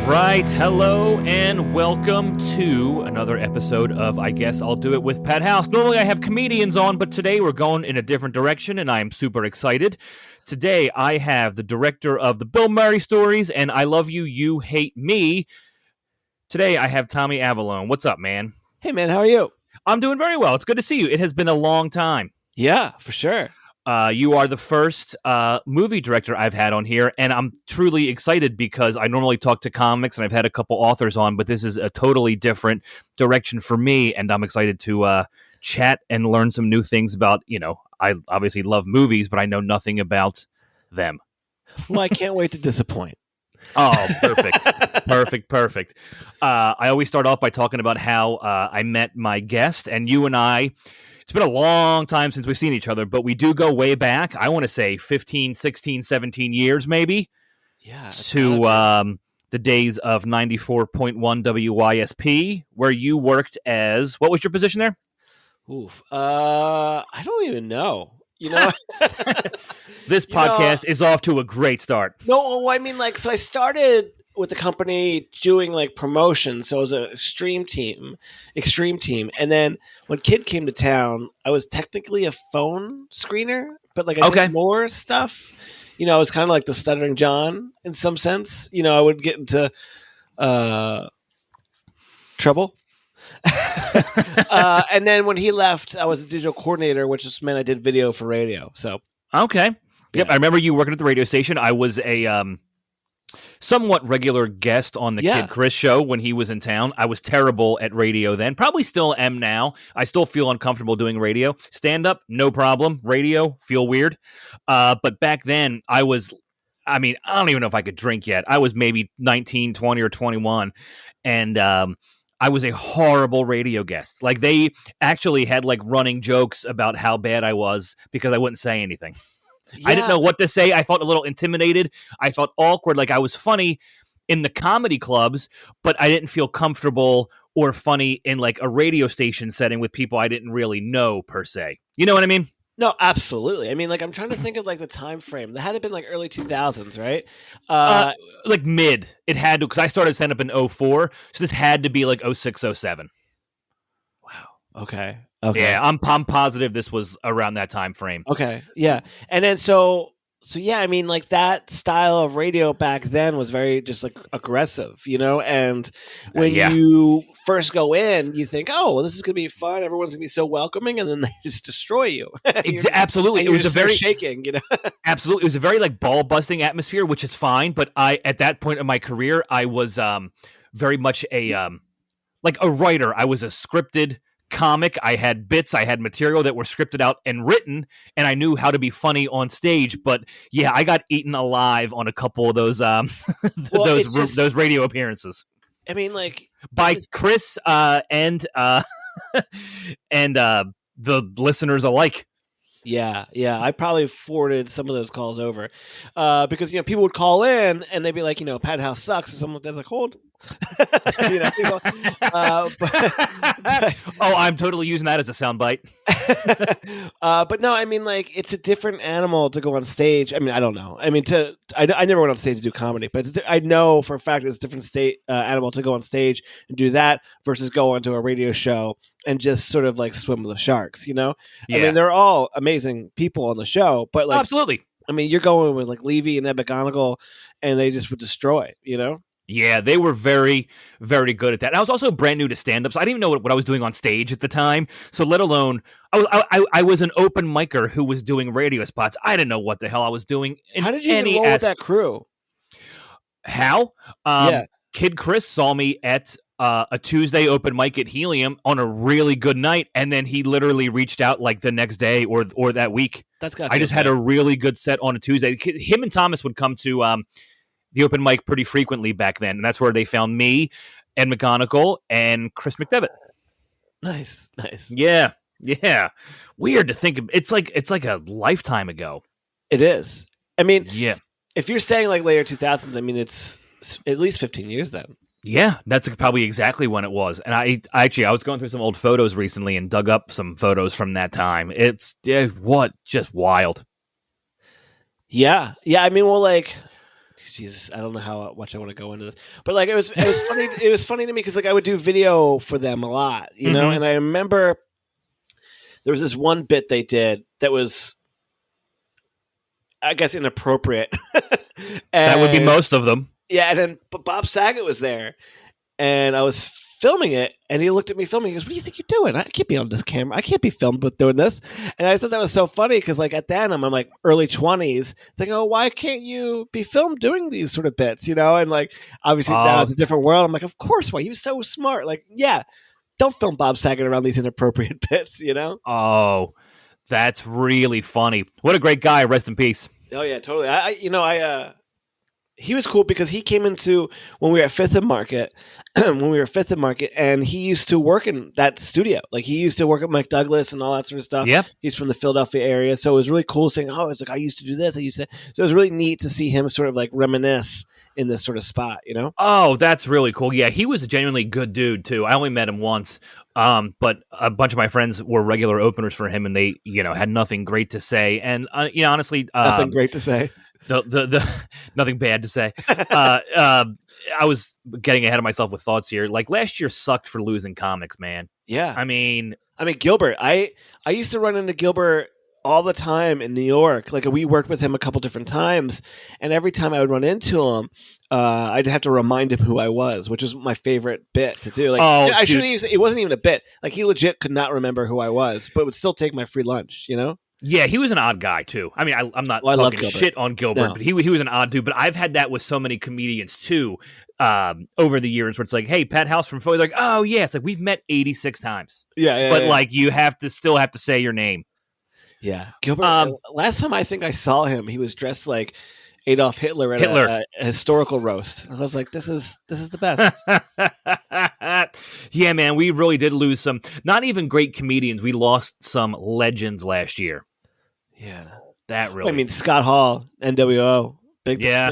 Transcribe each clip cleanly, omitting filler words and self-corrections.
right, hello and welcome to another episode of I Guess I'll Do It with Pat House. Normally I have comedians on, but today we're going in a different direction and I am super excited. Today I have the director of the Bill Murray stories and I Love You, You Hate Me. Today I have Tommy Avallone. What's up, man? Hey, man, how are you? I'm doing very well. It's good to see you. It has been a long time. Yeah, for sure. You are the first movie director I've had on here, and I'm truly excited because I normally talk to comics, and I've had a couple authors on, but this is a totally different direction for me, and I'm excited to chat and learn some new things about, I obviously love movies, but I know nothing about them. Well, I can't wait to disappoint. Oh, perfect. perfect. I always start off by talking about how I met my guest, and you and I, it's been a long time since we've seen each other, but we do go way back. I want to say 15, 16, 17 years maybe. Yeah. To the days of 94.1 WYSP, where you worked as, what was your position there? Oof. I don't even know. This podcast is off to a great start. No, I mean, so I started with the company doing promotion. So it was an extreme team. And then when Kid came to town, I was technically a phone screener, but I did more stuff. I was kind of like the Stuttering John in some sense. I would get into trouble. And then when he left, I was a digital coordinator, which just meant I did video for radio. So okay. Yep, yeah. I remember you working at the radio station. I was a somewhat regular guest on the Kid Chris show when he was in town. I was terrible at radio then. Probably still am now. I still feel uncomfortable doing radio. Stand-up, no problem. Radio, feel weird. But back then, I don't even know if I could drink yet. I was maybe 19, 20, or 21. And I was a horrible radio guest. They actually had running jokes about how bad I was because I wouldn't say anything. Yeah. I didn't know what to say. I felt a little intimidated. I felt awkward. I was funny in the comedy clubs, but I didn't feel comfortable or funny in a radio station setting with people I didn't really know per se. You know what I mean? No, absolutely. I mean, I'm trying to think of the time frame. That had to been early 2000s, right? Mid. It had to, because I started stand up in 04, so this had to be 06, 07. Wow. Okay. Yeah, I'm positive this was around that time frame. Okay. Yeah. And then so yeah, I mean, that style of radio back then was very just aggressive, and when you first go in, you think, oh, well, this is going to be fun. Everyone's going to be so welcoming. And then they just destroy you. Absolutely. It was a very shaking, Absolutely. It was a very ball busting atmosphere, which is fine. But at that point in my career, I was very much a writer. I was a scripted comic. I had bits, I had material that were scripted out and written, and I knew how to be funny on stage. But yeah, I got eaten alive on a couple of those those radio appearances. I mean, by Chris and the listeners alike. Yeah. I probably forwarded some of those calls over because people would call in and they'd be like, Pat House sucks, and someone that's hold. People, I'm totally using that as a soundbite. But no, I mean, it's a different animal to go on stage. I mean, I don't know. I mean, I never went on stage to do comedy, but I know for a fact it's a different animal to go on stage and do that versus go onto a radio show and just sort of swim with the sharks. Yeah. I mean, they're all amazing people on the show, but absolutely. I mean, you're going with Levy and Ed McGonigal, and they just would destroy. Yeah, they were very, very good at that. And I was also brand new to stand-up, so I didn't even know what I was doing on stage at the time. So let alone, I was an open micer who was doing radio spots. I didn't know what the hell I was doing. How did you even roll with that crew? How? Kid Chris saw me at a Tuesday open mic at Helium on a really good night, and then he literally reached out the next day or that week. I just had a really good set on a Tuesday. Him and Thomas would come to the open mic pretty frequently back then, and that's where they found me, Ed McGonigal, and Chris McDevitt. Nice. Yeah. Weird to think of. It's like a lifetime ago. It is. I mean, yeah. If you're saying later 2000s, I mean, it's at least 15 years then. Yeah, that's probably exactly when it was. And I was going through some old photos recently and dug up some photos from that time. It's just wild. Yeah. I mean, well, Jesus, I don't know how much I want to go into this, but like it was funny. It was funny to me because like I would do video for them a lot, Mm-hmm. and I remember there was this one bit they did that was, I guess, inappropriate, That would be and most of them. yeah, and then but Bob Saget was there, and I was filming it, and he looked at me filming. He goes, "What do you think you're doing? I can't be on this camera. I can't be filmed with doing this." And I thought that was so funny because, like, at that, I'm like early 20s, thinking, "Oh, why can't you be filmed doing these sort of bits?" And like, obviously now Oh, it's a different world. I'm like, "Of course, why? He was so smart." Like, yeah, don't film Bob Saget around these inappropriate bits. oh, that's really funny. What a great guy. Rest in peace. Oh yeah, totally. He was cool because he came into when we were at Fifth and Market, and he used to work in that studio. Like he used to work at Mike Douglas and all that sort of stuff. Yep. He's from the Philadelphia area, so it was really cool saying, "Oh, it's like I used to do this. I used to." So it was really neat to see him sort of like reminisce in this sort of spot. Oh, that's really cool. Yeah, he was a genuinely good dude too. I only met him once, but a bunch of my friends were regular openers for him, and they, had nothing great to say. And honestly, Nothing great to say. the nothing bad to say. I was getting ahead of myself with thoughts here. Like last year sucked for losing comics, man. Yeah, I mean, Gilbert. I used to run into Gilbert all the time in New York. Like we worked with him a couple different times, and every time I would run into him, I'd have to remind him who I was, which was my favorite bit to do. Like I shouldn't use it. Wasn't even a bit. Like he legit could not remember who I was, but would still take my free lunch. Yeah, he was an odd guy too. I mean, I'm not love talking Gilbert. shit on Gilbert, No. but he was an odd dude. But I've had that with so many comedians too over the years, where it's like, hey, Pat House from Philly, like, oh yeah, it's like we've met 86 times, Yeah, but like you still have to say your name. Yeah, Gilbert. Last time I think I saw him, he was dressed like Adolf Hitler at a historical roast. I was like, this is the best. Yeah, man, we really did lose some. Not even great comedians. We lost some legends last year. Yeah, that really. I mean, Scott Hall, NWO, big. Yeah,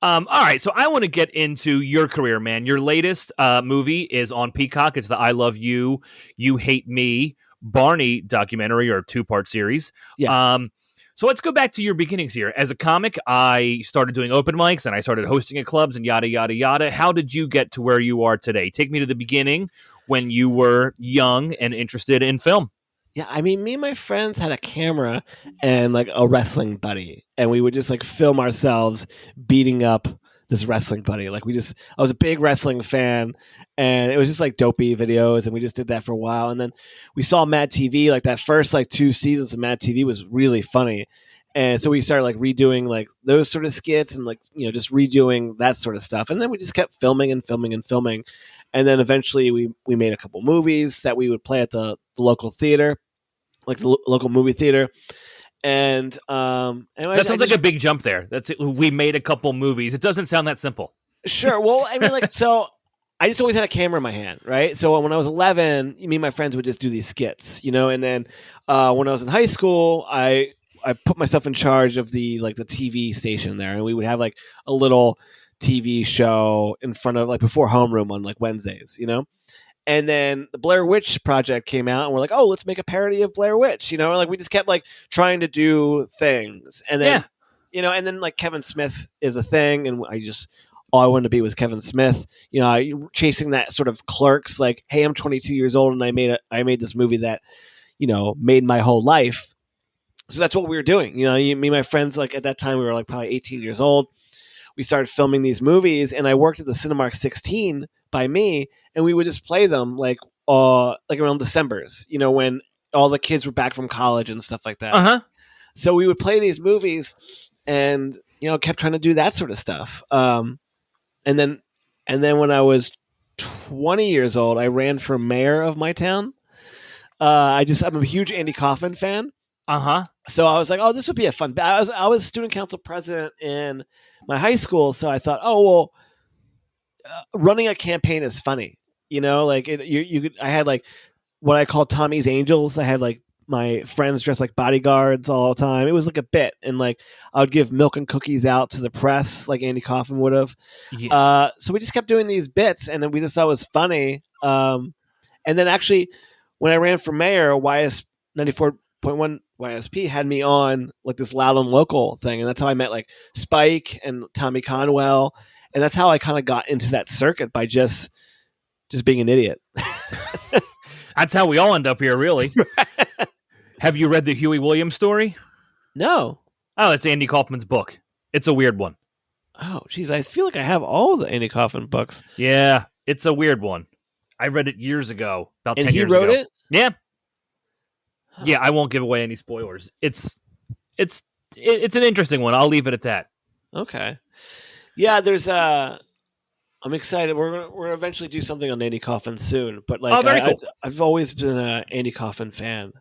all right, so I want to get into your career, man. Your latest movie is on Peacock. It's the I Love You, You Hate Me Barney documentary, or 2-part series. Yeah. So let's go back to your beginnings here. As a comic, I started doing open mics and I started hosting at clubs and yada, yada, yada. How did you get to where you are today? Take me to the beginning when you were young and interested in film. Yeah, I mean, me and my friends had a camera and like a wrestling buddy, and we would just like film ourselves beating up this wrestling buddy. Like I was a big wrestling fan, and it was just like dopey videos, and we just did that for a while. And then we saw Mad TV, like that first like 2 seasons of Mad TV was really funny. And so we started like redoing like those sort of skits and like, just redoing that sort of stuff. And then we just kept filming and filming and filming. And then eventually we made a couple movies that we would play at the local theater, like the local movie theater. And that sounds like a big jump there. That's it. We made a couple movies. It doesn't sound that simple. Sure. Well, I mean, like, so I just always had a camera in my hand, right? So when I was 11, me and my friends would just do these skits, and then when I was in high school, I put myself in charge of the TV station there, and we would have like a little TV show in front of like before homeroom on like Wednesdays, And then the Blair Witch Project came out, and we're like, oh, let's make a parody of Blair Witch, Like we just kept like trying to do things, and then and then like Kevin Smith is a thing, and all I wanted to be was Kevin Smith, chasing that sort of Clerks, like, hey, I'm 22 years old and I made this movie that, made my whole life. So that's what we were doing. Me and my friends, like at that time, we were like probably 18 years old. We started filming these movies, and I worked at the Cinemark 16 by me, and we would just play them like around Decembers, when all the kids were back from college and stuff like that. Uh-huh. So we would play these movies and, kept trying to do that sort of stuff. And then when I was 20 years old, I ran for mayor of my town. I'm a huge Andy Kaufman fan. Uh-huh. So I was like, oh, this would be a fun. I was student council president in my high school, so I thought, oh well, running a campaign is funny, like you could. I had like what I call Tommy's Angels. I had like my friends dressed like bodyguards all the time. It was like a bit, and like I would give milk and cookies out to the press, like Andy Kaufman would have. Yeah. So we just kept doing these bits, and then we just thought it was funny. And then actually, when I ran for mayor, YS94 Point One YSP had me on like this loud and local thing, and that's how I met like Spike and Tommy Conwell, and that's how I kind of got into that circuit by just being an idiot. That's how we all end up here, really. Have you read the Huey Williams story? No. Oh, it's Andy Kaufman's book. It's a weird one. Oh, geez, I feel like I have all the Andy Kaufman books. Yeah, it's a weird one. I read it years ago, about 10 years ago. And he wrote it? Yeah. Yeah, I won't give away any spoilers. It's an interesting one. I'll leave it at that. Okay. Yeah, there's I'm excited. We're gonna eventually do something on Andy Kaufman soon. But like, very cool. I've always been an Andy Kaufman fan.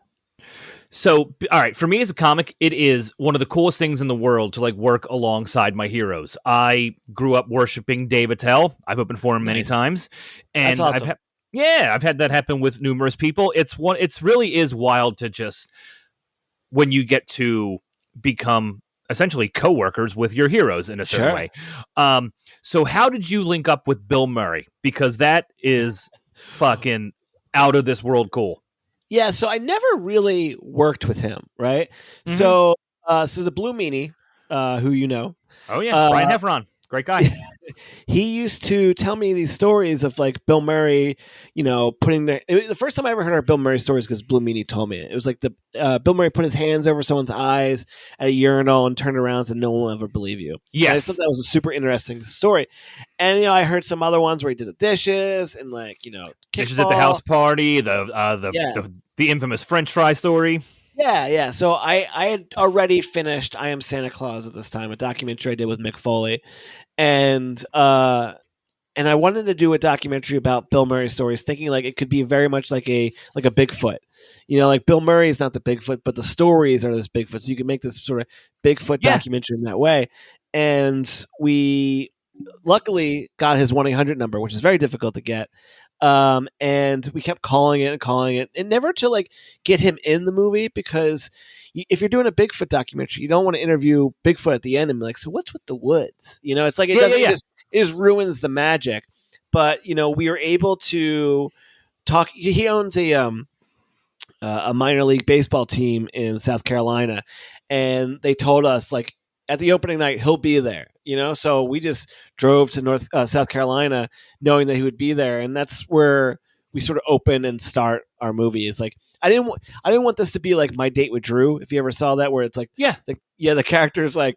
So, all right, for me as a comic, it is one of the coolest things in the world to like work alongside my heroes. I grew up worshiping Dave Attell. I've opened for him many times, and that's awesome. I've had that happen with numerous people. It's really is wild to just when you get to become essentially co-workers with your heroes in a certain way. So how did you link up with Bill Murray? Because that is fucking out of this world cool. Yeah, so I never really worked with him, right? Mm-hmm. So the Blue Meanie, who you know. Oh yeah, Brian Heffron. Great guy. He used to tell me these stories of like Bill Murray, putting the first time I ever heard of Bill Murray stories because Blue Meanie told me it. It was like the Bill Murray put his hands over someone's eyes at a urinal and turned around and said, "No one will ever believe you." Yes, and I thought that was a super interesting story. And I heard some other ones where he did the dishes and like dishes at the house party, the infamous French fry story. Yeah. So I had already finished I Am Santa Claus at this time, a documentary I did with Mick Foley. And I wanted to do a documentary about Bill Murray stories, thinking like it could be very much like a Bigfoot. Like Bill Murray is not the Bigfoot, but the stories are this Bigfoot. So you can make this sort of Bigfoot documentary in that way. And we luckily got his 1-800 number, which is very difficult to get. And we kept calling it, and never to like get him in the movie, because if you're doing a Bigfoot documentary, you don't want to interview Bigfoot at the end and be like, "So what's with the woods?" It's like it just ruins the magic. But we were able to talk. He owns a minor league baseball team in South Carolina, and they told us like at the opening night he'll be there. So we just drove to South Carolina knowing that he would be there, and that's where we sort of open and start our movie. It's like I didn't want this to be like My Date with Drew. If you ever saw that, where it's like the character's like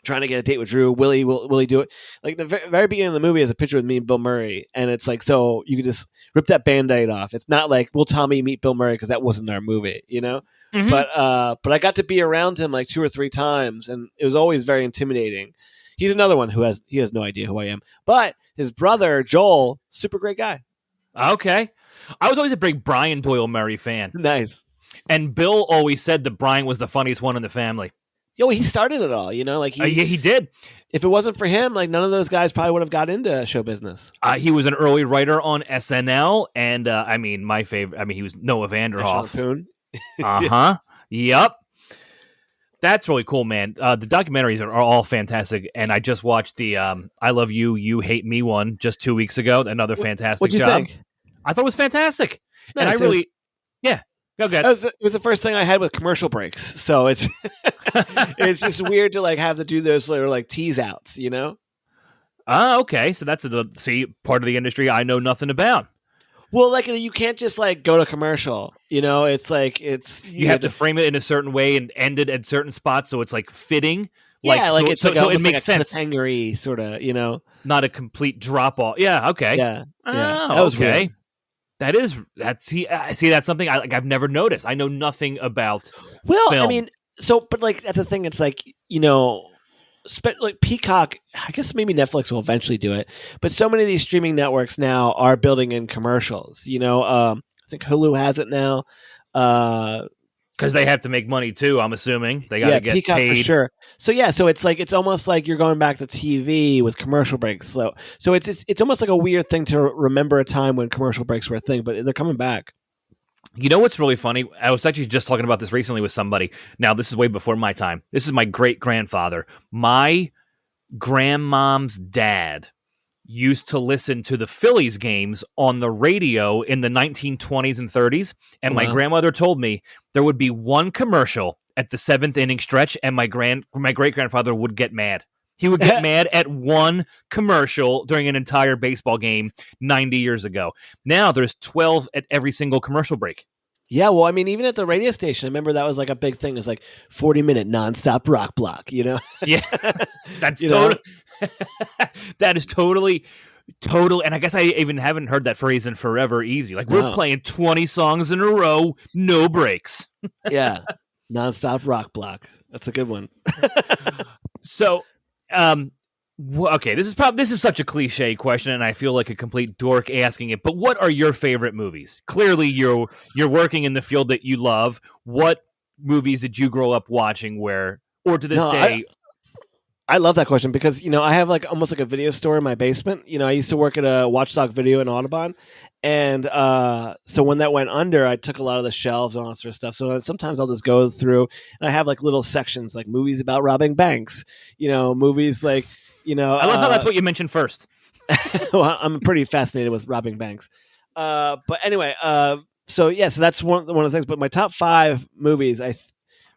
trying to get a date with Drew. Will he do it? Like the very beginning of the movie is a picture with me and Bill Murray, and it's like so you can just rip that Band-Aid off. It's not like will Tommy meet Bill Murray, because that wasn't our movie, Mm-hmm. But I got to be around him like 2 or 3 times, and it was always very intimidating. He's another one who has no idea who I am. But his brother, Joel, super great guy. Okay. I was always a big Brian Doyle Murray fan. Nice. And Bill always said that Brian was the funniest one in the family. He started it all, like he did. If it wasn't for him, like none of those guys probably would have got into show business. He was an early writer on SNL, and my favorite. he was Noah Vanderhoff. Uh-huh. Yep. That's really cool, man. The documentaries are all fantastic, and I just watched the I Love You, You Hate Me one just 2 weeks ago. Another fantastic What'd you job. Think? I thought it was fantastic. Nice. And I really... Yeah. Go ahead. It was the first thing I had with commercial breaks, so it's it's just weird to like have to do those little like tease outs, Okay. So that's part of the industry I know nothing about. Well, like you can't just like go to commercial, It's like you have to frame it in a certain way and end it at certain spots so it's like fitting. Yeah, like it's so it makes like sense. Cliffhangery sort of, not a complete drop off. Yeah. Okay. Yeah. That was okay. Weird. That's something I've never noticed. I know nothing about. Well, film. but like that's the thing. It's like like Peacock. I guess maybe Netflix will eventually do it, but so many of these streaming networks now are building in commercials. I think Hulu has it now. Because they have to make money too. I'm assuming they got to get Peacock paid for sure. So it's almost like you're going back to TV with commercial breaks. So it's almost like a weird thing to remember a time when commercial breaks were a thing, but they're coming back. You know what's really funny? I was actually just talking about this recently with somebody. Now, this is way before my time. This is my great-grandfather. My grandmom's dad used to listen to the Phillies games on the radio in the 1920s and 30s. And my grandmother told me there would be one commercial at the 7th inning stretch, and my great-grandfather would get mad. He would get mad at one commercial during an entire baseball game 90 years ago. Now there's 12 at every single commercial break. Yeah, well, I mean, even at the radio station, I remember that was like a big thing. It's like 40-minute nonstop rock block, you know? Yeah, that's total. That is totally. And I guess I even haven't heard that phrase in forever. Easy, like we're playing 20 songs in a row, no breaks. Yeah, nonstop rock block. That's a good one. So, okay, this is such a cliche question, and I feel like a complete dork asking it. But what are your favorite movies? Clearly, you're working in the field that you love. What movies did you grow up watching? Or to this day? I love that question because I have like almost like a video store in my basement. I used to work at a Watchdog Video in Audubon, and so when that went under, I took a lot of the shelves and all that sort of stuff. So sometimes I'll just go through, and I have like little sections like movies about robbing banks. Movies like. I love how that's what you mentioned first. Well, I'm pretty fascinated with robbing banks. But anyway, so that's one of the things. But my top 5 movies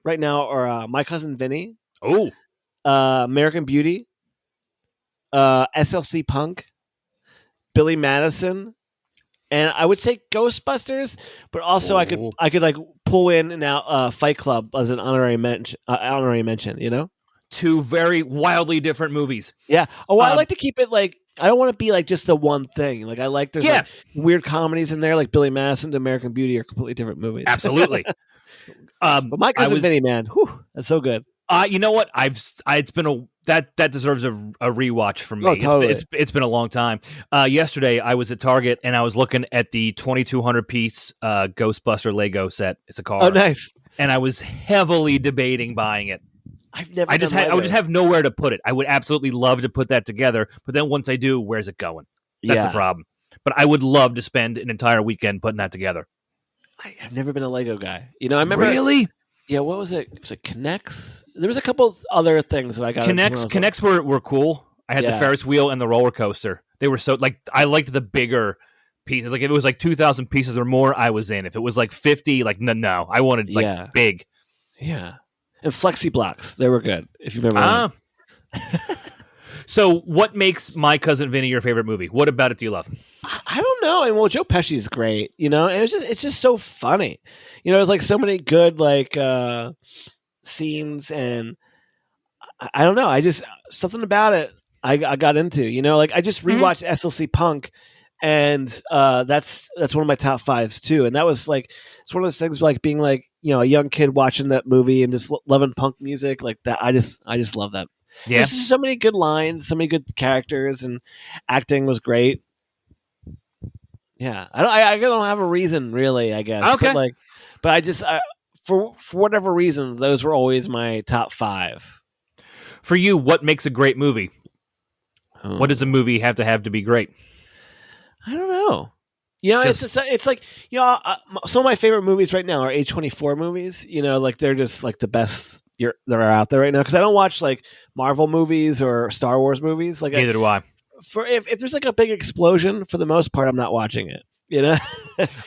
right now are My Cousin Vinny. Oh. American Beauty. SLC Punk. Billy Madison. And I would say Ghostbusters, but also I could like pull in and out Fight Club as an honorary mention. 2 very wildly different movies. Yeah. Oh, I like to keep it like I don't want to be like just the one thing. Like I like there's like weird comedies in there, like Billy Madison to American Beauty are completely different movies. Absolutely. But My Cousin Vinny, man, that's so good. You know what? It's been that deserves a rewatch from me. Oh, totally. It's been a long time. Yesterday I was at Target and I was looking at the 2,200 piece Ghostbuster Lego set. It's a car. Oh, nice. And I was heavily debating buying it. I just have nowhere to put it. I would absolutely love to put that together, but then once I do, where's it going? That's the problem. But I would love to spend an entire weekend putting that together. I've never been a Lego guy. I remember. Really? Yeah. What was it? Was it Connects? There was a couple other things that I got. Connects were cool. I had the Ferris wheel and the roller coaster. They were so I liked the bigger pieces. Like if it was like 2,000 pieces or more, I was in. If it was like 50, like no, I wanted big. Yeah. And Flexi Blocks, they were good, if you remember. So what makes My Cousin Vinny your favorite movie? What about it do you love? I don't know. Well, Joe Pesci's great, and it's just so funny. There's like so many good like scenes, and I don't know. I just something about it I got into. Like I just rewatched SLC Punk, and that's one of my top 5s too. And that was like it's one of those things like being like a young kid watching that movie and just loving punk music like that. I just love that. Yeah, there's just so many good lines, so many good characters, and acting was great. Yeah, I don't have a reason really. I guess okay, but I just for whatever reason those were always my top 5. For you, what makes a great movie? What does a movie have to be great? I don't know. It's like some of my favorite movies right now are A24 movies. Like they're just like the best that are out there right now. Because I don't watch like Marvel movies or Star Wars movies. Like neither do I. For if there's like a big explosion, for the most part, I'm not watching it.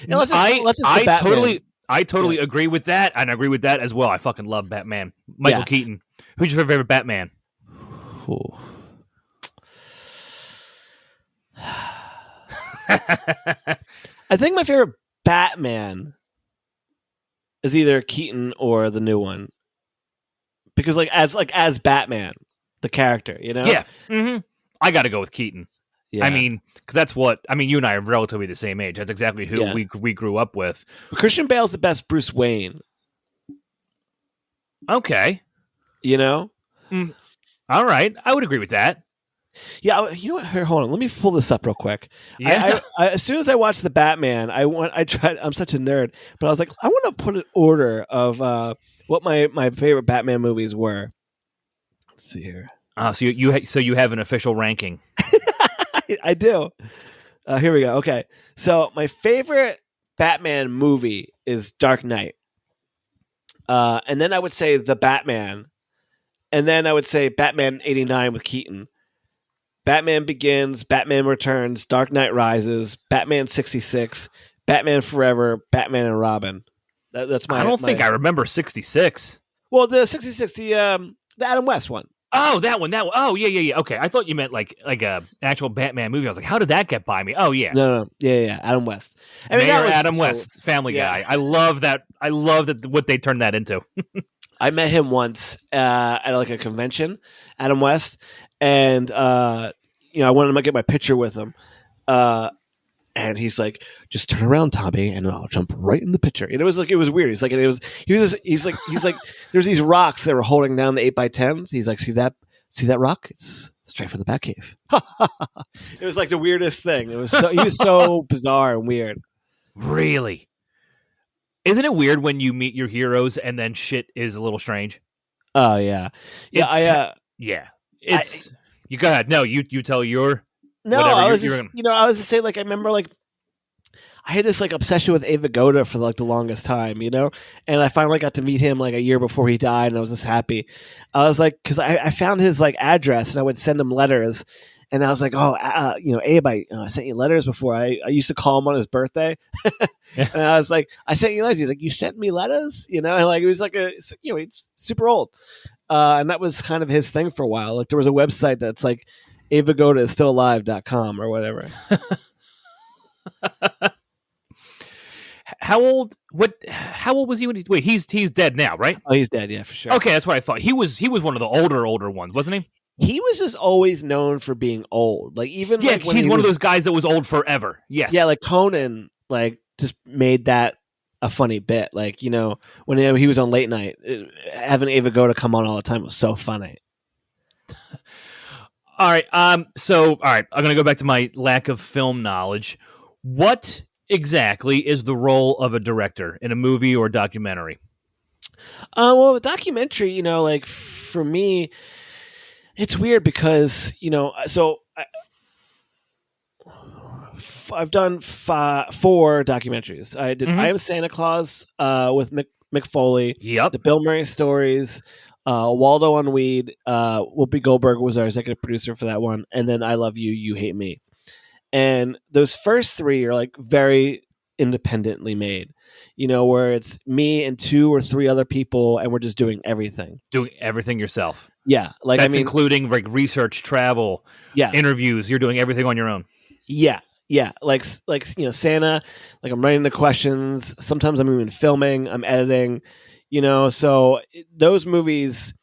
Unless I totally agree with that, and I agree with that as well. I fucking love Batman. Michael Keaton. Who's your favorite Batman? Ooh. I think my favorite Batman is either Keaton or the new one, because as Batman, the character, Yeah, I got to go with Keaton. Yeah. I mean, because that's what you and I are relatively the same age. That's exactly who we grew up with. But Christian Bale's the best Bruce Wayne. Okay, all right, I would agree with that. Yeah, you know what? Here, hold on. Let me pull this up real quick. Yeah. I as soon as I watched the Batman, I tried. I'm such a nerd, but I was like, I want to put an order of what my favorite Batman movies were. Let's see here. So you have an official ranking. I do. Here we go. Okay, so my favorite Batman movie is Dark Knight, and then I would say The Batman, and then I would say Batman '89 with Keaton. Batman Begins, Batman Returns, Dark Knight Rises, Batman 66, Batman Forever, Batman and Robin. That's my. I don't think I remember 66. Well, the 66, the Adam West one. Oh, that one. Oh, yeah. Okay, I thought you meant like a actual Batman movie. I was like, how did that get by me? Oh, yeah. No. Yeah. Adam West. I mean, Mayor Adam West, Family Guy. I love that. I love that what they turned that into. I met him once at like a convention, Adam West, and I wanted to get my picture with him. And he's like, "Just turn around, Tommy, and I'll jump right in the picture." And it was weird. He's like, he's like, there's these rocks that were holding down the 8x10s. He's like, see that rock? It's straight from the Batcave. It was like the weirdest thing. He was so bizarre and weird. Really? Isn't it weird when you meet your heroes and then shit is a little strange? Oh yeah, yeah. It's you go ahead. No, you tell your. No, I was just saying, like, I remember, like, I had this, like, obsession with Avallone for, like, the longest time, and I finally got to meet him, like, a year before he died, and I was just happy. I was like, because I found his, like, address, and I would send him letters, and I was like, Abe, I sent you letters before. I used to call him on his birthday, and I was like, I sent you letters. He's like, you sent me letters? And, like, it was like he's super old, and that was kind of his thing for a while. Like, there was a website that's, like, avagodaisstillalive.com or whatever. How old was he when he's dead now, right? Oh, he's dead, yeah, for sure. Okay, that's what I thought. He was one of the older ones, wasn't he? He was just always known for being old. Like, even like when he's one of those guys that was old forever. Yes. Yeah, like Conan, like, just made that a funny bit. Like, when he was on late night, having Avagoda come on all the time was so funny. All right. I'm going to go back to my lack of film knowledge. What exactly is the role of a director in a movie or a documentary? Well, a documentary, like, for me, it's weird because, so I've done 4 documentaries. I did I Am Santa Claus with Mick Foley. Yep. The Bill Murray stories. Waldo on Weed, Whoopi Goldberg was our executive producer for that one, and then I Love You, You Hate Me. And those first 3 are like very independently made, where it's me and 2 or 3 other people, and we're just doing everything. Doing everything yourself. Yeah, like that's including like research, travel, interviews. You're doing everything on your own. Yeah. Like Santa, like I'm writing the questions. Sometimes I'm even filming. I'm editing. So those movies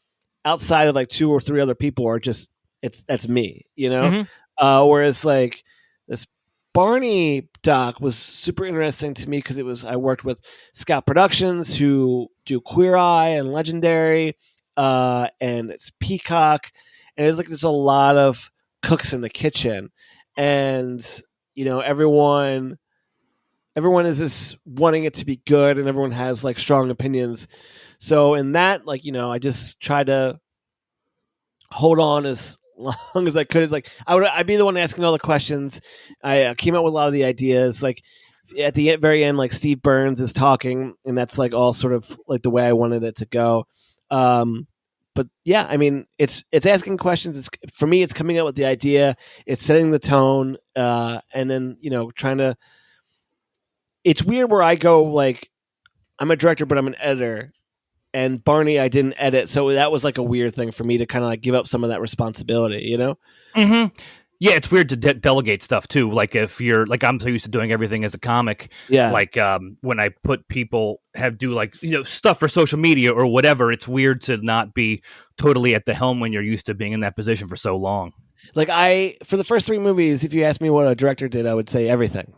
outside of like 2 or 3 other people are just that's me, whereas like this Barney doc was super interesting to me because I worked with Scout Productions who do Queer Eye and Legendary, and it's Peacock, and there's a lot of cooks in the kitchen, and everyone is this wanting it to be good, and everyone has like strong opinions. So in that, like, I just try to hold on as long as I could. It's like I'd be the one asking all the questions. I came up with a lot of the ideas. Like at the very end, like Steve Burns is talking, and that's like all sort of like the way I wanted it to go. But yeah, I mean, it's asking questions. It's for me, it's coming up with the idea. It's setting the tone, and then trying to. It's weird where I go like, I'm a director, but I'm an editor. And Barney, I didn't edit, so that was like a weird thing for me to kind of like give up some of that responsibility, Mm-hmm. Yeah, it's weird to delegate stuff too. Like if you're like, I'm so used to doing everything as a comic. Yeah. Like when I put people do like stuff for social media or whatever, it's weird to not be totally at the helm when you're used to being in that position for so long. Like for the first 3 movies, if you asked me what a director did, I would say everything.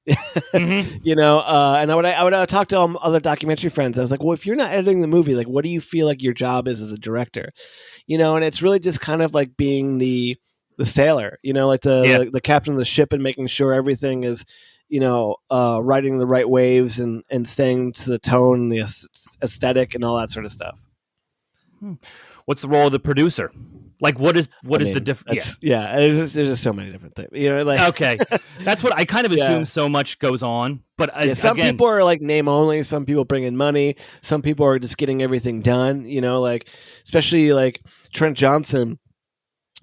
Mm-hmm. And I would talk to other documentary friends. I was like, well, if you're not editing the movie, like, what do you feel like your job is as a director? And it's really just kind of like being the sailor, like the captain of the ship and making sure everything is, riding the right waves and staying to the tone, the aesthetic, and all that sort of stuff. What's the role of the producer? Like, what is the difference? Yeah, there's just so many different things. Okay, that's what I kind of assume. So much goes on, but some people are like name only. Some people bring in money. Some people are just getting everything done. Like especially like Trent Johnson.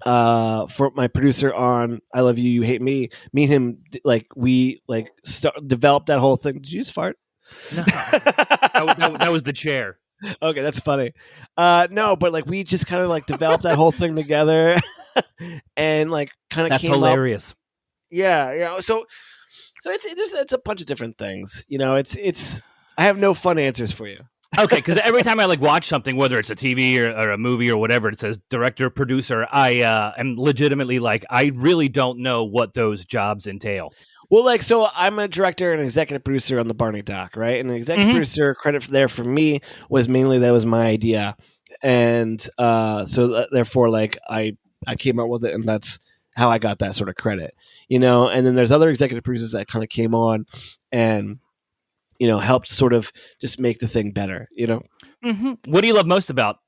for my producer on I Love You, You Hate Me. Me and him, we developed that whole thing. Did you just fart? No, that was the chair. Okay, that's funny. No, but like we just kind of like developed that whole thing together, and like kind of That's came hilarious. up. Yeah, yeah. So it's a bunch of different things. It's. I have no fun answers for you. Okay, because every time I like watch something, whether it's a TV or a movie or whatever, it says director, producer. I am legitimately like, I really don't know what those jobs entail. Well, like, so I'm a director and executive producer on the Barney doc, right? And the executive producer credit there for me was mainly that was my idea, and therefore, like, I came up with it, and that's how I got that sort of credit, And then there's other executive producers that kind of came on and helped sort of just make the thing better, What do you love most about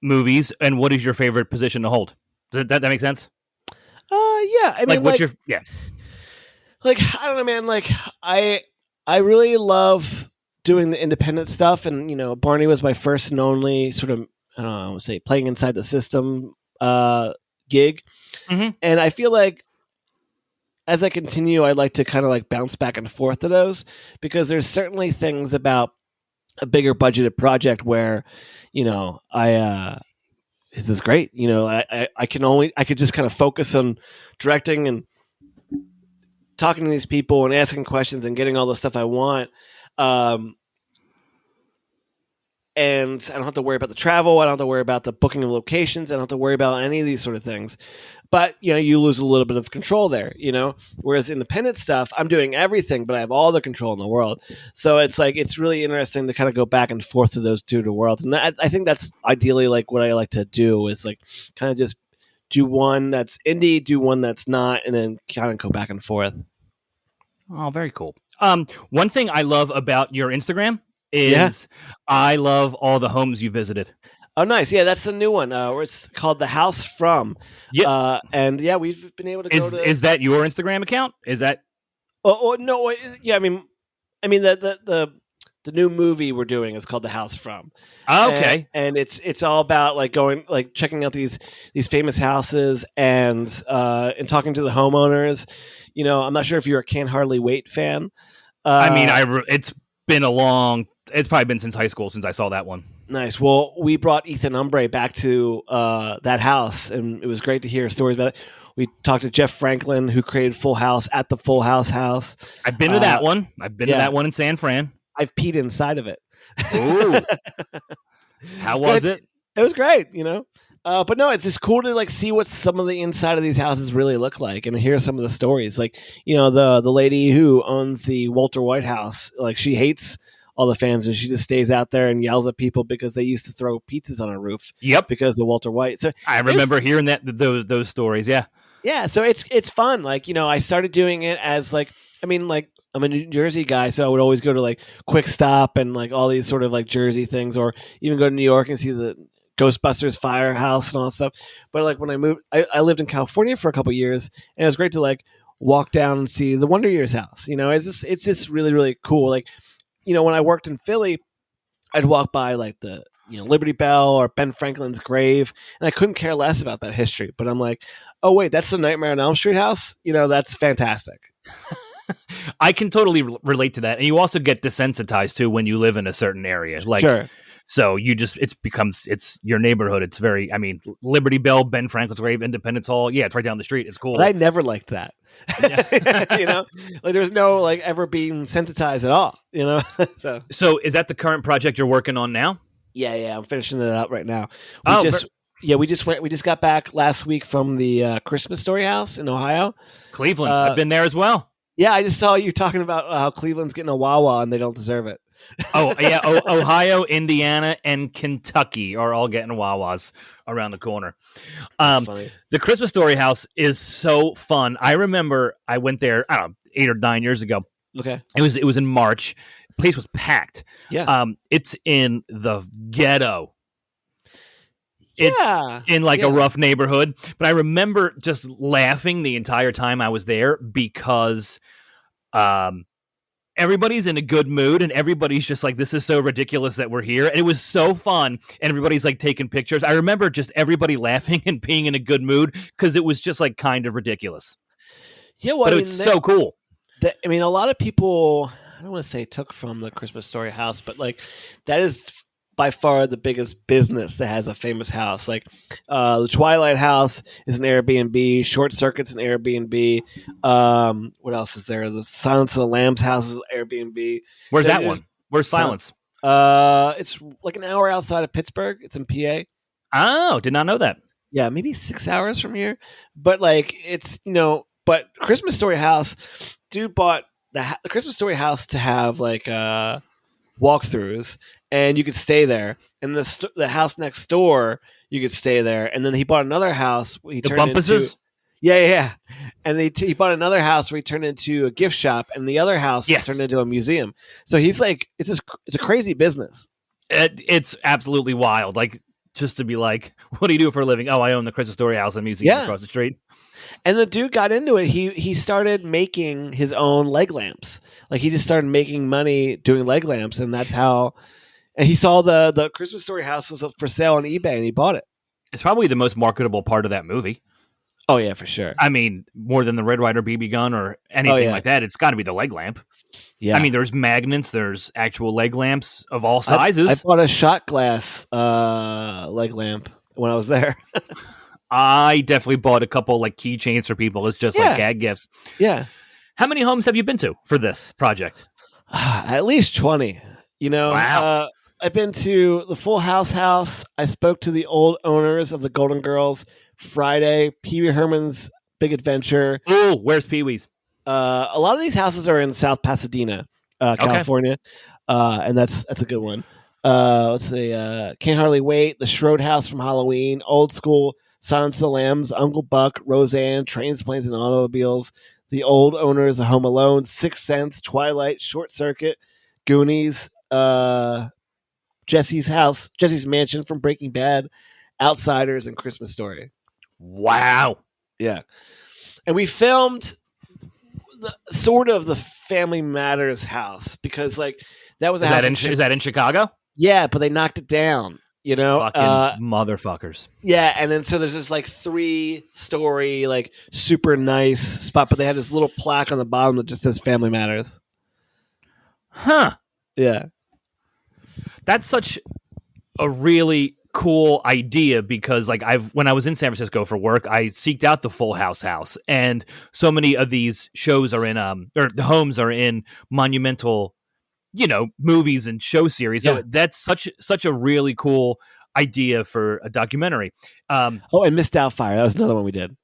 movies, and what is your favorite position to hold? Does that make sense? Yeah. I mean, what's your yeah? Like, I don't know, man. Like, I really love doing the independent stuff, and Barney was my first and only sort of I don't know, say playing inside the system gig, and I feel like as I continue, I'd like to kind of like bounce back and forth to those because there's certainly things about a bigger budgeted project where this is great. I could just kind of focus on directing and talking to these people and asking questions and getting all the stuff I want. And I don't have to worry about the travel. I don't have to worry about the booking of locations. I don't have to worry about any of these sort of things. But, you lose a little bit of control there, Whereas independent stuff, I'm doing everything, but I have all the control in the world. So it's like, it's really interesting to kind of go back and forth to those two worlds. And I think that's ideally like what I like to do is like kind of just do one that's indie, do one that's not, and then kind of go back and forth. Oh, very cool. One thing I love about your Instagram is I love all the homes you visited. Oh, nice. Yeah, that's the new one. Where it's called The House From. Yep. And yeah, we've been able to go to... Is that your Instagram account? Is that... Oh, no. Yeah, I mean the new movie we're doing is called The House From. Okay. And it's all about like going, like checking out these famous houses and talking to the homeowners. I'm not sure if you're a Can't Hardly Wait fan. It's been it's probably been since high school since I saw that one. Nice. Well, we brought Ethan Umbre back to that house, and it was great to hear stories about it. We talked to Jeff Franklin, who created Full House at the Full House house. I've been to that one. I've been to that one in San Fran. I've peed inside of it. Ooh. How was it? It was great, But no, it's just cool to like see what some of the inside of these houses really look like and hear some of the stories. Like, the lady who owns the Walter White house, like she hates all the fans and she just stays out there and yells at people because they used to throw pizzas on her roof. Yep. Because of Walter White. So I remember hearing those stories. Yeah. Yeah. So it's fun. Like, I started doing it as like, I'm a New Jersey guy, so I would always go to like Quick Stop and like all these sort of like Jersey things, or even go to New York and see the Ghostbusters firehouse and all that stuff. But like when I moved, I lived in California for a couple of years, and it was great to like walk down and see the Wonder Years house. It's just really, really cool. Like, when I worked in Philly, I'd walk by like the Liberty Bell or Ben Franklin's grave, and I couldn't care less about that history. But I'm like, oh wait, that's the Nightmare on Elm Street house. That's fantastic. I can totally relate to that, and you also get desensitized too when you live in a certain area. Like, sure. So it's your neighborhood. It's very, Liberty Bell, Ben Franklin's grave, Independence Hall. Yeah, it's right down the street. It's cool. But I never liked that. Like there's no like ever being sensitized at all. So is that the current project you're working on now? Yeah, I'm finishing it up right now. We just got back last week from the Christmas Story house in Ohio, Cleveland. I've been there as well. Yeah, I just saw you talking about how Cleveland's getting a Wawa and they don't deserve it. Oh, yeah. Ohio, Indiana, and Kentucky are all getting Wawas around the corner. Funny. The Christmas Story house is so fun. I remember I went there, I don't know, 8 or 9 years ago. Okay. It was in March. The place was packed. Yeah. It's in the ghetto. It's in like a rough neighborhood. But I remember just laughing the entire time I was there because everybody's in a good mood and everybody's just like, this is so ridiculous that we're here. And it was so fun. And everybody's like taking pictures. I remember just everybody laughing and being in a good mood because it was just like kind of ridiculous. Yeah, well, but it's so cool. I mean, a lot of people, I don't want to say took from the Christmas Story house, but like that is by far the biggest business that has a famous house. Like the Twilight House is an Airbnb, Short Circuit's an Airbnb. What else is there? The Silence of the Lambs house is an Airbnb. Where's that one? Where's Silence? It's like an hour outside of Pittsburgh. It's in PA. Oh, did not know that. Yeah, maybe 6 hours from here. But like it's, but Christmas Story house, dude bought the Christmas Story house to have like walkthroughs, and you could stay there. And the house next door, you could stay there. And then he bought another house. He the turned Bumpuses? Into, yeah. And he bought another house where he turned into a gift shop, and the other house turned into a museum. So he's like, it's a crazy business. It's absolutely wild. Like, just to be like, what do you do for a living? Oh, I own the Christmas Story house and museum across the street. And the dude got into it. He started making his own leg lamps. Like he just started making money doing leg lamps, and that's how. And he saw the Christmas Story house was for sale on eBay, and he bought it. It's probably the most marketable part of that movie. Oh yeah, for sure. I mean, more than the Red Ryder BB gun or anything like that. It's got to be the leg lamp. Yeah. I mean, there's magnets. There's actual leg lamps of all sizes. I bought a shot glass leg lamp when I was there. I definitely bought a couple like keychains for people. It's just like gag gifts. Yeah. How many homes have you been to for this project? At least 20. Wow. I've been to the Full House house. I spoke to the old owners of the Golden Girls. Friday, Pee Wee Herman's Big Adventure. Oh, where's Pee Wee's? A lot of these houses are in South Pasadena, California, and that's a good one. Let's see, Can't Hardly Wait, the Schroed House from Halloween, Old School, Silence of the Lambs, Uncle Buck, Roseanne, Trains, Planes, and Automobiles, The Old Owners of Home Alone, Sixth Sense, Twilight, Short Circuit, Goonies, Jesse's Mansion from Breaking Bad, Outsiders, and Christmas Story. Wow. Yeah. And we filmed the Family Matters house because like that was a house. Is that in Chicago? Yeah, but they knocked it down. Fucking motherfuckers. Yeah, and then so there's this like 3-story like super nice spot, but they have this little plaque on the bottom that just says Family Matters. Huh. Yeah. That's such a really cool idea because like when I was in San Francisco for work, I seeked out the Full House house, and so many of these shows are in or the homes are in monumental, movies and show series. So that's such a really cool idea for a documentary. And Miss Doubtfire, that was another one we did.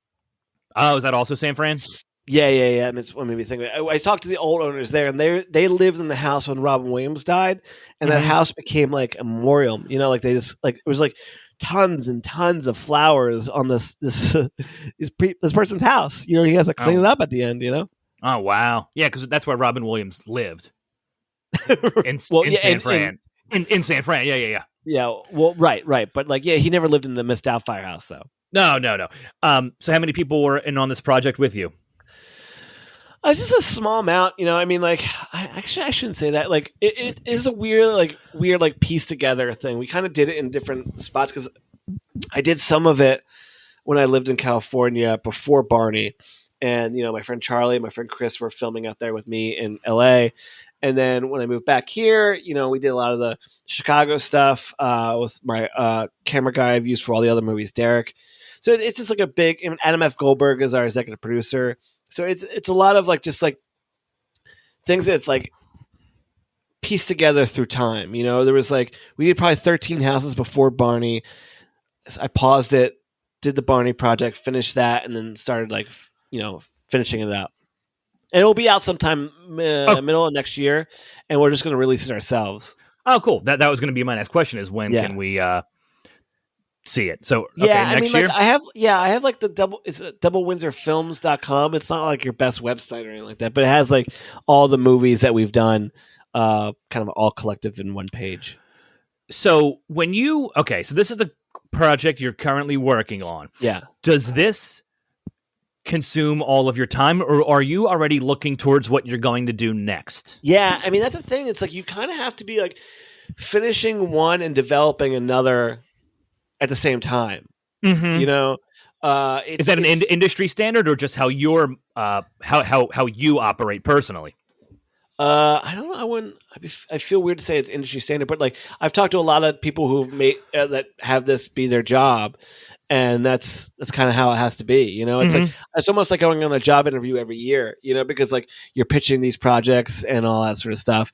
Oh, is that also San Fran? Yeah. And it's what made me think of it. I talked to the old owners there, and they lived in the house when Robin Williams died, and that house became like a memorial. Like they just like it was like tons and tons of flowers on this person's house. He has to clean it up at the end. Oh wow, yeah, because that's where Robin Williams lived. In San Fran. In San Fran, yeah. Yeah, well, right. But like, he never lived in the Miss Doubtfire house, though. No. So how many people were in on this project with you? It's just a small amount, I mean, like, I shouldn't say that. Like, it is a weird, piece together thing. We kind of did it in different spots because I did some of it when I lived in California before Barney, and my friend Charlie, and my friend Chris were filming out there with me in LA. And then when I moved back here, we did a lot of the Chicago stuff with my camera guy I've used for all the other movies, Derek. So it's just like a big. Adam F. Goldberg is our executive producer. So it's a lot of like just like things that's like pieced together through time. There was like we did probably 13 houses before Barney. I paused it, did the Barney project, finished that, and then started like finishing it out. And it will be out sometime middle of next year, and we're just going to release it ourselves. Oh, cool! That was going to be my next question: is when can we see it? So next year. Like, I have like the doublewindsorfilms.com. It's not like your best website or anything like that, but it has like all the movies that we've done, kind of all collective in one page. So so this is the project you're currently working on. Yeah. Does this consume all of your time, or are you already looking towards what you're going to do next? Yeah, I mean that's the thing. It's like you kind of have to be like finishing one and developing another at the same time. Mm-hmm. You know, Is that an industry standard, or just how you're how you operate personally? I don't know. I wouldn't. I feel weird to say it's industry standard, but like I've talked to a lot of people who've made that have this be their job, and that's kind of how it has to be. You know, it's Mm-hmm. like it's almost like going on a job interview every year. You know, because like you're pitching these projects and all that sort of stuff.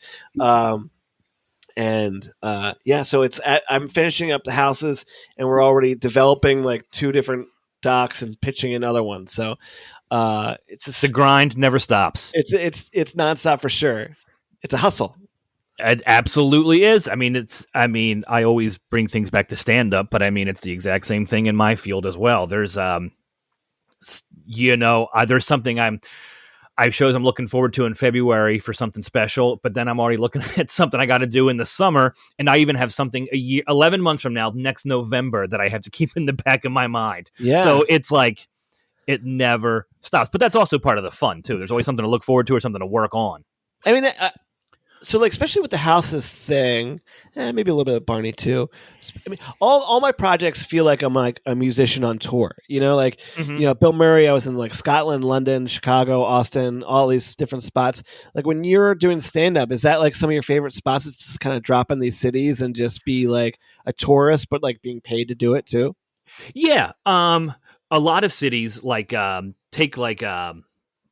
Yeah, so I'm finishing up the houses, and we're already developing like 2 different docks and pitching another one. So The grind never stops. it's nonstop for sure. It's a hustle. It absolutely is. I mean, I always bring things back to stand up, but I mean, it's the exact same thing in my field as well. There's, there's something I have shows I'm looking forward to in February for something special, but then I'm already looking at something I got to do in the summer. And I even have something 11 months from now, next November, that I have to keep in the back of my mind. Yeah. So it's like, it never stops. But that's also part of the fun, too. There's always something to look forward to or something to work on. I mean, so like especially with the houses thing, maybe a little bit of Barney too. I mean, all my projects feel like I'm like a musician on tour. You know, like Bill Murray. I was in like Scotland, London, Chicago, Austin, all these different spots. Like when you're doing stand up, is that like some of your favorite spots? It's just kind of drop in these cities and just be like a tourist, but like being paid to do it too. Yeah. A lot of cities like take like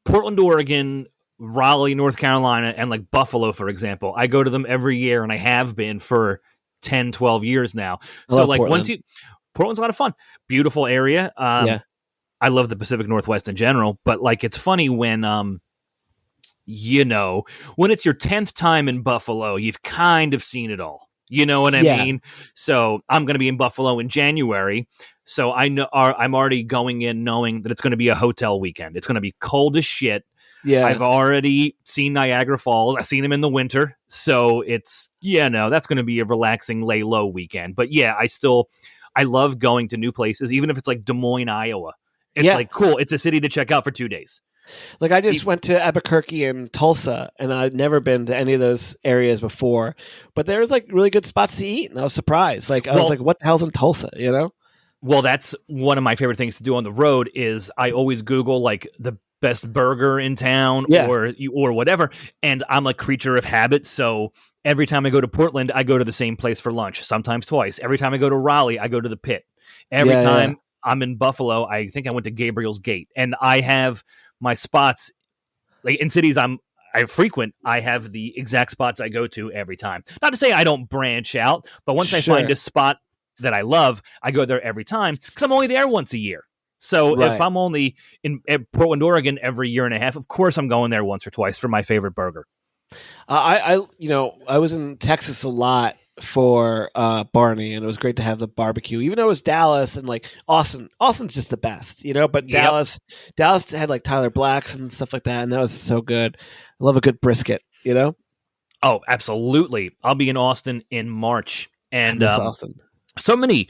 Portland, Oregon, Raleigh, North Carolina, and like Buffalo, for example. I go to them every year, and I have been for 10, 12 years now. So like Portland's a lot of fun. Beautiful area. Yeah. I love the Pacific Northwest in general, but like it's funny when when it's your 10th time in Buffalo, you've kind of seen it all. You know what I mean? So I'm going to be in Buffalo in January. So I'm already going in knowing that it's going to be a hotel weekend. It's going to be cold as shit. Yeah. I've already seen Niagara Falls. I've seen them in the winter. So it's, that's going to be a relaxing lay low weekend. But yeah, I love going to new places, even if it's like Des Moines, Iowa. It's like, cool. It's a city to check out for 2 days. Like I just went to Albuquerque and Tulsa, and I'd never been to any of those areas before. But there was like really good spots to eat, and I was surprised. Like I was like, "What the hell's in Tulsa?" You know? Well, that's one of my favorite things to do on the road. Is I always Google like the best burger in town or whatever, and I'm a creature of habit. So every time I go to Portland, I go to the same place for lunch. Sometimes twice. Every time I go to Raleigh, I go to the Pit. Every time I'm in Buffalo, I think I went to Gabriel's Gate, and I have my spots like in cities I frequent. I have the exact spots I go to every time. Not to say I don't branch out, but once I find a spot that I love, I go there every time because I'm only there once a year. So if I'm only in Portland, Oregon every year and a half, of course I'm going there once or twice for my favorite burger. I was in Texas a lot for Barney, and it was great to have the barbecue, even though it was Dallas and like Austin. Austin's just the best, but Dallas had like Tyler Blacks and stuff like that, and that was so good. I love a good brisket, Oh, absolutely. I'll be in Austin in March, and Austin. So many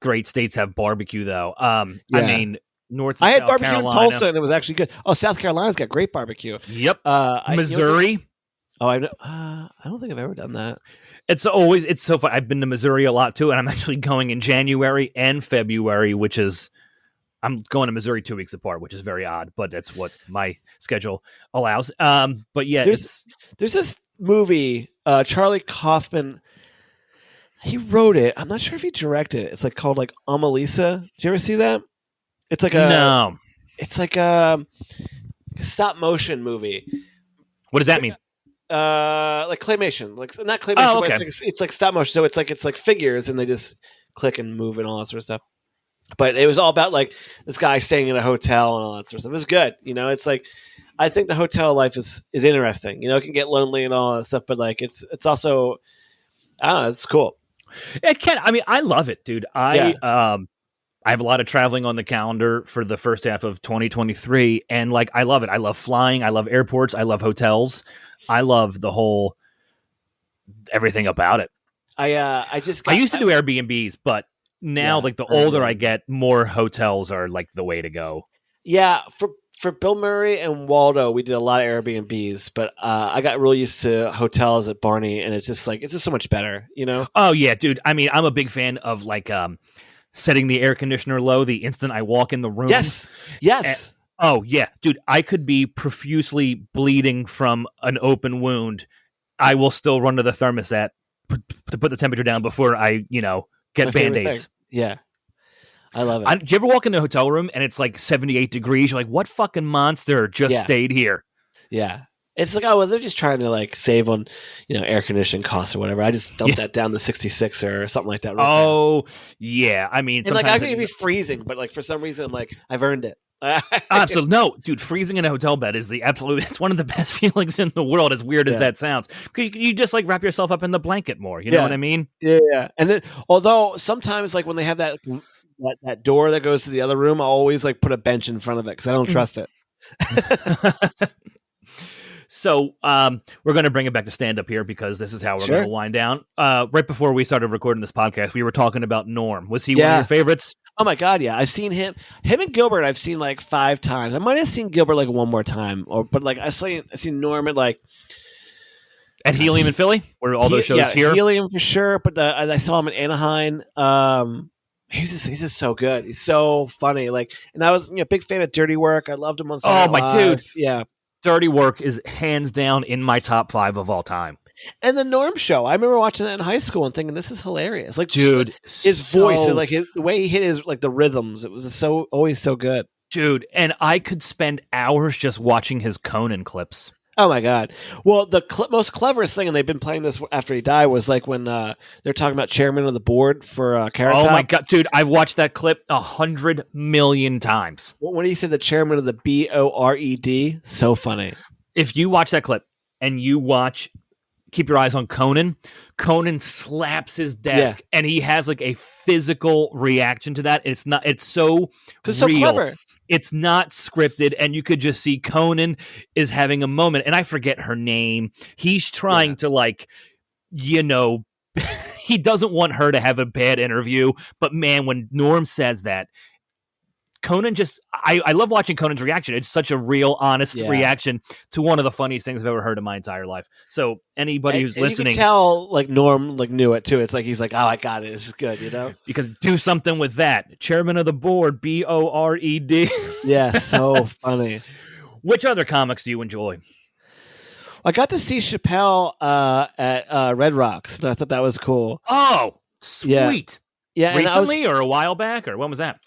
great states have barbecue, though. I mean, North. And I had South barbecue Carolina. in Tulsa, and it was actually good. Oh, South Carolina's got great barbecue. Yep. Missouri. I don't think I've ever done that. It's so fun. I've been to Missouri a lot too, and I'm actually going in January and February, I'm going to Missouri 2 weeks apart, which is very odd, but that's what my schedule allows. But yeah, there's this movie, Charlie Kaufman. He wrote it. I'm not sure if he directed it. It's like called like Amalisa. Did you ever see that? It's like no. It's like a stop motion movie. What does that mean? Like claymation, like not claymation, okay. but it's like stop motion. So it's like figures, and they just click and move and all that sort of stuff. But it was all about like this guy staying in a hotel and all that sort of stuff. It was good, It's like I think the hotel life is interesting. It can get lonely and all that stuff, but like it's also I don't know, it's cool. It can. I mean, I love it, dude. I have a lot of traveling on the calendar for the first half of 2023, and like I love it. I love flying. I love airports. I love hotels. I love the whole everything about it. I used to do Airbnbs, but now like the older I get, more hotels are like the way to go. Yeah, for Bill Murray and Waldo, we did a lot of Airbnbs, but I got real used to hotels at Barney, and it's just so much better, you know? Oh yeah, dude. I mean, I'm a big fan of like setting the air conditioner low the instant I walk in the room. Yes, And, yes, oh yeah, dude. I could be profusely bleeding from an open wound. I will still run to the thermostat to put the temperature down before I, my get favorite thing. band-aids. Yeah, I love it. Do you ever walk in a hotel room and it's like 78 degrees? You're like, what fucking monster just Yeah, stayed here? yeah. It's like, oh, well, they're just trying to like save on, air conditioning costs or whatever. I just dumped Yeah. that down to 66 or something like that. Real Oh, yeah. I mean, and like I sometimes could be freezing, but like for some reason, like I've earned it. absolutely no, dude. Freezing in a hotel bed is the absolute. It's one of the best feelings in the world. As weird as Yeah. that sounds, because you just like wrap yourself up in the blanket more. You know what I mean? Yeah. And then, although sometimes, like when they have that door that goes to the other room, I'll always like put a bench in front of it because I don't trust it. So we're going to bring it back to stand up here because this is how we're Sure. going to wind down. Right before we started recording this podcast, we were talking about Norm. Was he one of your favorites? Oh my god, yeah! I've seen him and Gilbert. I've seen like 5 times. I might have seen Gilbert like one more time, but like I seen Norm at like At Helium in Philly, where all those shows here. Helium for sure. But I saw him in Anaheim. He's just so good. He's so funny. Like, and I was a big fan of Dirty Work. I loved him on Saturday Night Live. Dude, yeah. Dirty Work is hands down in my top 5 of all time. And the Norm Show. I remember watching that in high school and thinking, this is hilarious. Like, dude, his voice, and like the way he hit his like the rhythms, it was always so good. Dude, and I could spend hours just watching his Conan clips. Oh my god! Well, the most cleverest thing, and they've been playing this after he died, was like when they're talking about chairman of the board for Carrot Top. Oh my god, dude! I've watched that clip 100 million times. When he said the chairman of the BORED, so funny. If you watch that clip and you keep your eyes on Conan. Conan slaps his desk, and he has like a physical reaction to that. It's so real. So clever. It's not scripted, and you could just see Conan is having a moment. And I forget her name. He's trying to he doesn't want her to have a bad interview. But man, when Norm says that, Conan I love watching Conan's reaction. It's such a real, honest reaction to one of the funniest things I've ever heard in my entire life. So anybody who's listening, you can tell like Norm like knew it too. It's like he's like, oh, I got it. This is good, because do something with that. Chairman of the board, BORED. Yeah, so funny. Which other comics do you enjoy? I got to see Chappelle at Red Rocks, and I thought that was cool. Oh, sweet. Yeah, recently or a while back, or when was that?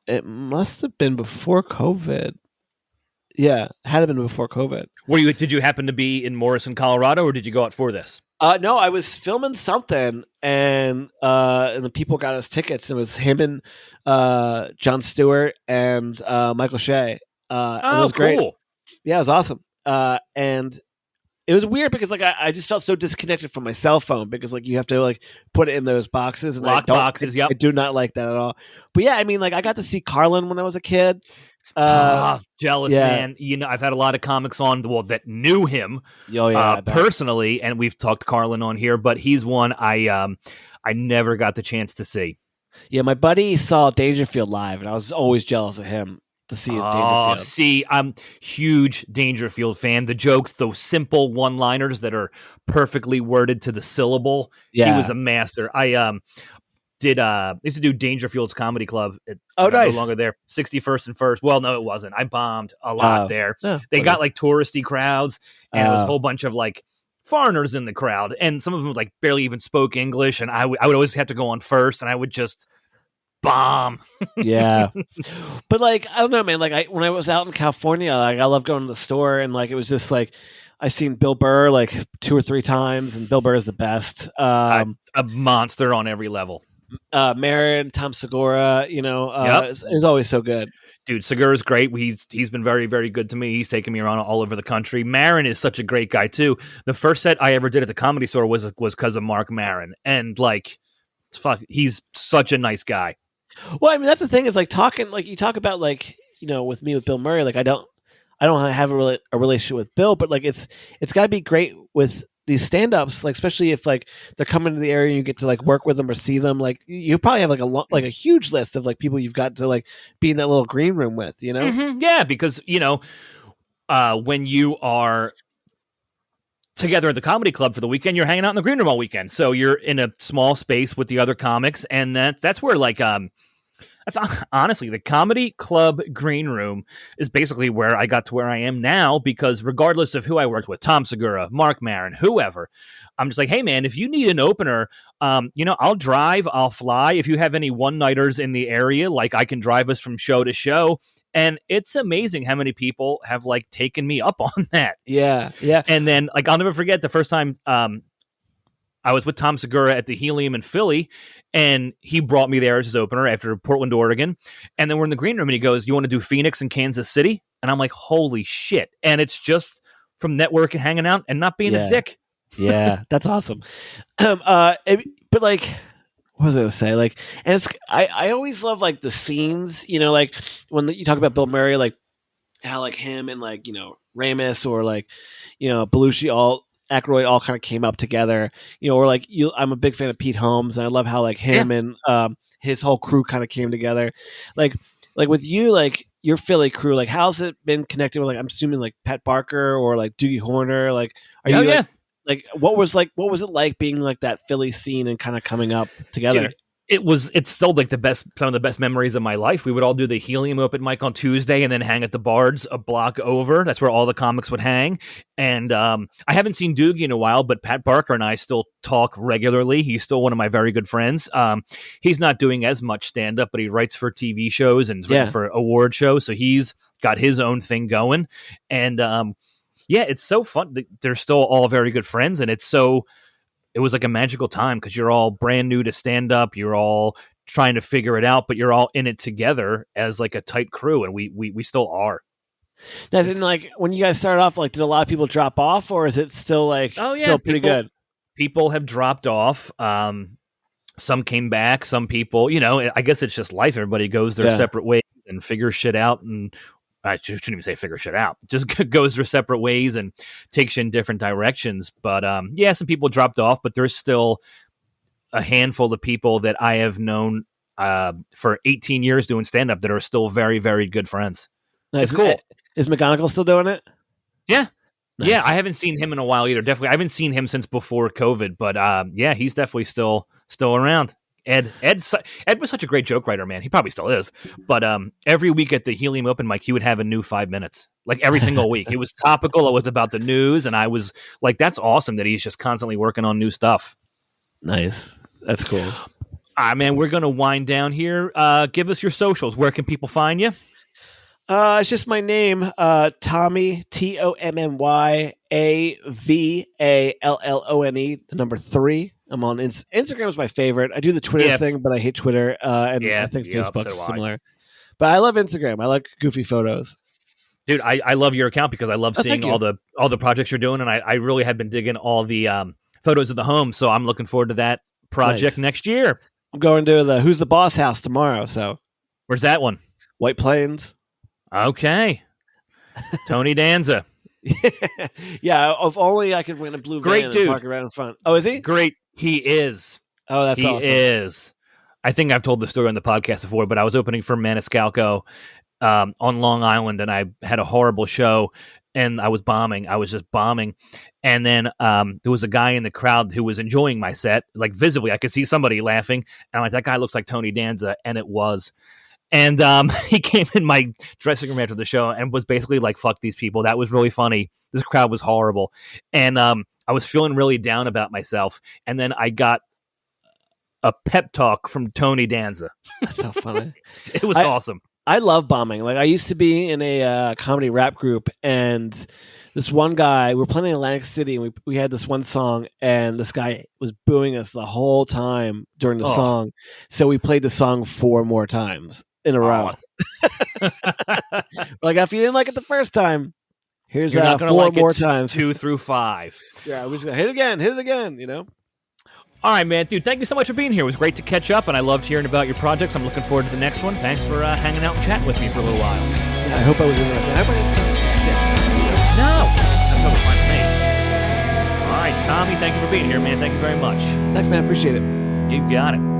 It must have been before COVID. Yeah, had to been before COVID. Did you happen to be in Morrison, Colorado, or did you go out for this? No, I was filming something, and the people got us tickets. It was him and Jon Stewart and Michael Shea. And it was great. Cool. Yeah, it was awesome. And it was weird because like I just felt so disconnected from my cell phone because like you have to like put it in those boxes and lock boxes. Yep, I do not like that at all. But yeah, I mean like I got to see Carlin when I was a kid. Jealous, man. I've had a lot of comics on that knew him personally, and we've talked Carlin on here, but he's one I never got the chance to see. Yeah, my buddy saw Dangerfield live, and I was always jealous of him to see Dangerfield. See, I'm huge Dangerfield fan. The jokes, those simple one-liners that are perfectly worded to the syllable. Yeah. He was a master. I used to do Dangerfield's Comedy Club. Nice. No longer there. 61st and First. Well, no, it wasn't. I bombed a lot there. They got like touristy crowds, and it was a whole bunch of like foreigners in the crowd, and some of them like barely even spoke English, and I would always have to go on first, and I would just bomb. Yeah. But like I don't know, man, like when I was out in California, like I love going to the store, and like it was just like I seen Bill Burr like 2 or 3 times, and Bill Burr is the best. A monster on every level. Maron, Tom Segura, is always so good. Dude, Segura's great. He's been very, very good to me. He's taken me around all over the country. Maron is such a great guy too. The first set I ever did at the Comedy Store was because of Mark Maron, and like, he's such a nice guy. Well, I mean, that's the thing is like talking, like you talk about like with me with Bill Murray, like I don't have a relationship with Bill, but like it's got to be great with these stand-ups, like especially if like they're coming to the area and you get to like work with them or see them, like you probably have like a huge list of like people you've got to like be in that little green room with, you know? Mm-hmm. Yeah, because when you are together at the comedy club for the weekend, you're hanging out in the green room all weekend. So you're in a small space with the other comics, and that's where like that's honestly the comedy club green room is basically where I got to where I am now, because regardless of who I worked with, Tom Segura, Mark Maron, whoever, I'm just like, hey man, if you need an opener, I'll drive, I'll fly. If you have any one-nighters in the area, like I can drive us from show to show. And it's amazing how many people have like taken me up on that. Yeah. Yeah. And then like, I'll never forget the first time, I was with Tom Segura at the Helium in Philly, and he brought me there as his opener after Portland, Oregon. And then we're in the green room, and he goes, "You want to do Phoenix and Kansas City?" And I'm like, "Holy shit!" And it's just from networking, hanging out, and not being a dick. Yeah, that's awesome. But like, what was I gonna say? Like, and it's I always love like the scenes, like when you talk about Bill Murray, like how like him and like Ramis or like Belushi Aykroyd all kind of came up together, or like I'm a big fan of Pete Holmes, and I love how like him and his whole crew kind of came together. Like with you, like your Philly crew, like how's it been connected with, like, I'm assuming like Pat Barker or like Doogie Horner, like like what was it like being like that Philly scene and kind of coming up together? Dude, it's still like some of the best memories of my life. We would all do the Helium open mic on Tuesday and then hang at the Bards a block over. That's where all the comics would hang. And I haven't seen Doogie in a while, but Pat Barker and I still talk regularly. He's still one of my very good friends. He's not doing as much stand-up, but he writes for TV shows and for award shows. So he's got his own thing going. And it's so fun. They're still all very good friends, and it was like a magical time because you're all brand new to stand up. You're all trying to figure it out, but you're all in it together as like a tight crew, and we still are. Now, as in, like, when you guys started off, like, did a lot of people drop off, or is it still like still pretty good? People have dropped off. Some came back. Some people, I guess it's just life. Everybody goes their separate ways and figures shit out, and I shouldn't even say figure shit out. Just goes their separate ways and takes you in different directions. But some people dropped off, but there's still a handful of people that I have known for 18 years doing stand-up that are still very, very good friends. Nice. It's cool. Is McGonigal still doing it? Yeah. Nice. Yeah, I haven't seen him in a while either. Definitely. I haven't seen him since before COVID, but he's definitely still around. Ed was such a great joke writer, man. He probably still is. But every week at the Helium open mic, he would have a new 5 minutes. Like every single week. It was topical. It was about the news. And I was like, that's awesome that he's just constantly working on new stuff. Nice. That's cool. Man, we're going to wind down here. Give us your socials. Where can people find you? It's just my name, Tommy, TOMMY AVALLONE, the number 3. I'm on Instagram is my favorite. I do the Twitter thing, but I hate Twitter, and I think Facebook's similar. But I love Instagram. I like goofy photos. Dude, I love your account because I love seeing all the projects you're doing, and I really have been digging all the photos of the home. So I'm looking forward to that project next year. I'm going to the Who's the Boss house tomorrow. So where's that one? White Plains. Okay, Tony Danza. Yeah, if only I could win a blue van and park around in front. Oh, is he? Great. He is. Oh, that's awesome. He is. I think I've told the story on the podcast before, but I was opening for Maniscalco on Long Island, and I had a horrible show, and I was bombing. I was just bombing. And then there was a guy in the crowd who was enjoying my set, like visibly. I could see somebody laughing, and I'm like, that guy looks like Tony Danza, and it was. And he came in my dressing room after the show and was basically like, fuck these people. That was really funny. This crowd was horrible. And I was feeling really down about myself. And then I got a pep talk from Tony Danza. That's so funny. It was awesome. I love bombing. Like, I used to be in a comedy rap group, and this one guy, we were playing in Atlantic City, and we had this one song, and this guy was booing us the whole time during the song. So we played the song 4 more times in a row. Like, if you didn't like it the first time, here's 4 more times. 2 through 5. Yeah, we just hit it again, All right, man. Dude, thank you so much for being here. It was great to catch up, and I loved hearing about your projects. I'm looking forward to the next one. Thanks for hanging out and chatting with me for a little while. Yeah, I hope I was interesting. I hope I didn't sound too sick. No, that's totally fine with me. All right, Tommy, thank you for being here, man. Thank you very much. Thanks, man. Appreciate it. You got it.